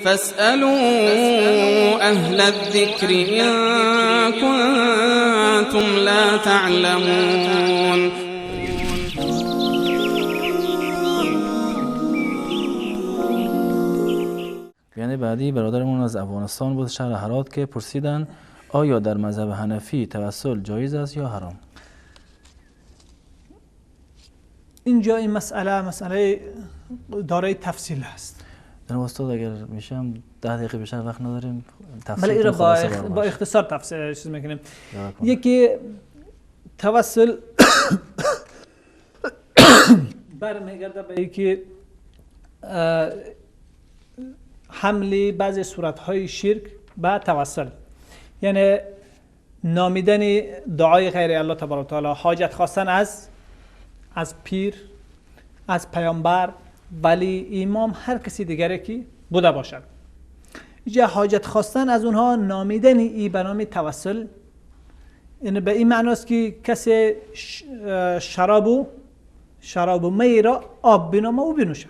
فاسألوا أهل الذكر إن كنتم لا تعلمون. یعنی بعدی برادرمون از افغانستان بود، شهر هرات، که پرسیدن آیا در مذهب حنفی توسل جایز است یا حرام؟ اینجا این مسئله دارای تفصیل است. جناب استاد اگر میشم 10 دقیقه بیشتر وقت نداریم، بله این با اختصار تفصیل چیز میکنیم. یکی توسل برمیگرده به اینکه حمل بعضی صورت‌های شرک به توسل، یعنی نامیدن دعای غیر الله تبارک و تعالی، حاجت خواستن از پیر، از پیامبر، ولی امام، هر کسی دیگری که بوده باشد، اینجا حاجت خواستن از اونها، نامیدن ای به نام توسل، یعنی به این معناست که کسی شراب می را آب بنامه و بنوشه،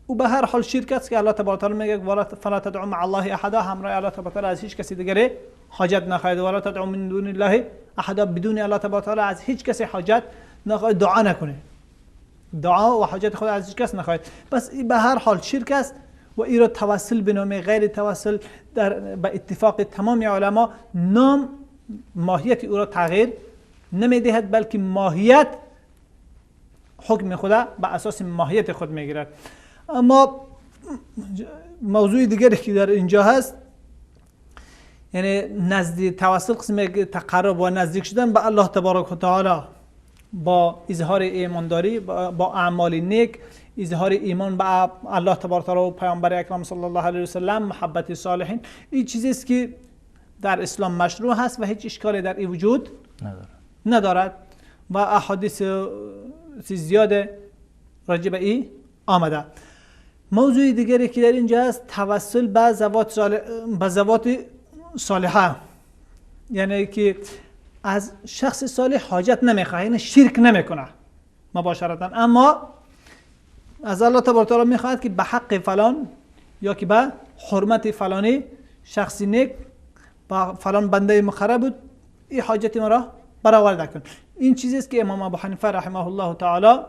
و به هر حال شرک است که الله تبارک و تعالی میگه فلا تدعوا مع الله احدا، همراه الله تبارک و تعالی از هیچ کسی دیگری حاجت نخواهید، ولا تدعوا من دون الله احدا، بدون الله تبارک و تعالی از هیچ کسی حاجت نخواهید، دعا نکنه، دعا و حاجت خود از هیچ کس نخواهید. پس به هر حال شرک است و این را توسل به نام غیر توسل به اتفاق تمام علما، نام ماهیت او را تغییر نمیدهد، بلکه ماهیت حکم خدا به اساس ماهیت خود میگیرد. اما موضوع دیگری که در اینجا هست، یعنی نزدیک توسل قسم تقرب و نزدیک شدن به الله تبارک و تعالی با اظهار ایمانداری، با اعمال نیک، اظهار ایمان به الله تبارک و تعالی و پیامبر اکرم صلی الله علیه و سلم، محبت صالحین، این چیزی است که در اسلام مشروع هست و هیچ اشکالی در این وجود ندارد و احادیث زیاد راجع به این آمده. موضوع دیگری که در اینجا هست، توسل به ذوات صالحه، یعنی که از شخص صالح حاجت نمیخواه، یعنی شرک نمیکنه مباشرتا، اما از الله تبارک و تعالی میخواهد که به حق فلان یا که به حرمت فلانی شخصی نیک با فلان بنده مقرب بود، این حاجت ما را برآورده کن. این چیزی است که امام ابو حنیفه رحمه الله تعالی،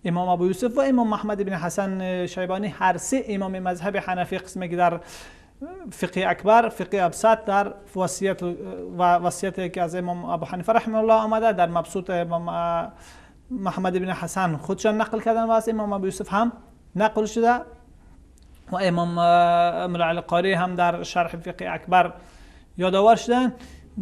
امام ابو یوسف و امام محمد بن حسن شیبانی، هر سه امام مذهب حنفی، قسمی که در فقه اکبر، فقه ابسط، در وصیت که از امام ابو حنیفه رحمه الله آمده، در مبسوط امام محمد بن حسن خودشان نقل کردن و از امام ابو یوسف هم نقل شده و امام ملا علی قاری هم در شرح فقه اکبر یادآور شدن.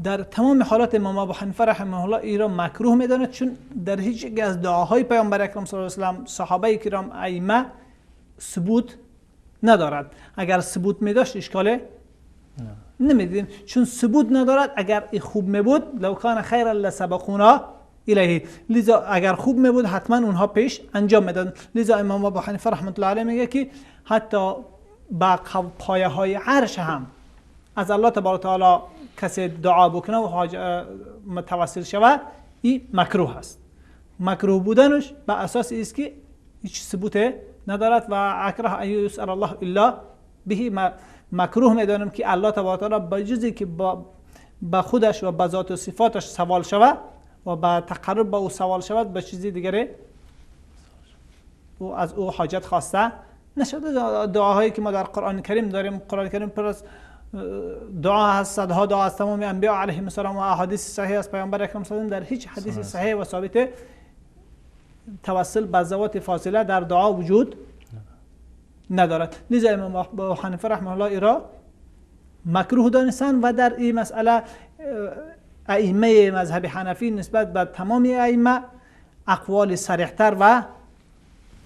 در تمام حالات امام ابو حنیفه رحمه الله ای را مکروه میداند، چون در هیچ یک از دعاهای پیامبر اکرم صلی الله علیه و سلم، صحابه کرام، ائمه ثبوت ندارد. اگر ثبوت میداشت اشکاله نمیدیدیم، چون ثبوت ندارد. اگر خوب میبود لو کان خیرا لسبقونا الیه، لذا اگر خوب میبود حتما اونها پیش انجام میدادن. لذا امام ابو حنیفه رحمت الله علیه میگه که حتی با پایه های عرش هم از الله تبارک و تعالی کسی دعا بکنه و متوسل شود، این مکروه است. مکروه بودنش به اساس است که هیچ ثبوت ندارد و اکره ان یسأل الله الا به، مکروه میدانم که الله تبارک و تعالی به جزی که با خودش و به ذات و صفاتش سوال شود و با تقرب به او سوال شود، به چیزی دیگری و از او حاجت خواسته نشده. دعاهایی که ما در قرآن کریم داریم، قرآن کریم پر از دعا هست، صدها دعا از تمام انبیا علیهم السلام و احادیث صحیح از پیامبر اکرم صلی الله علیه و در هیچ حدیث صحیح و ثابت توسل به ذوات فاصله در دعا وجود ندارد. لذا امام ابو حنیفه رحمه الله ایرا مکروه دانستن و در این مسئله ائمه مذهب حنفی نسبت به تمام ائمه اقوال صریح‌تر و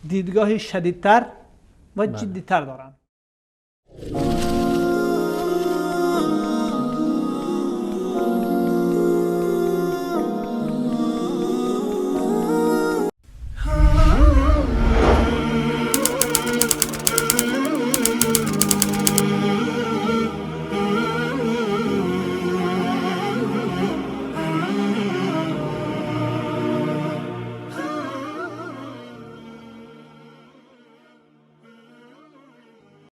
دیدگاه شدیدتر و جدی‌تر دارند.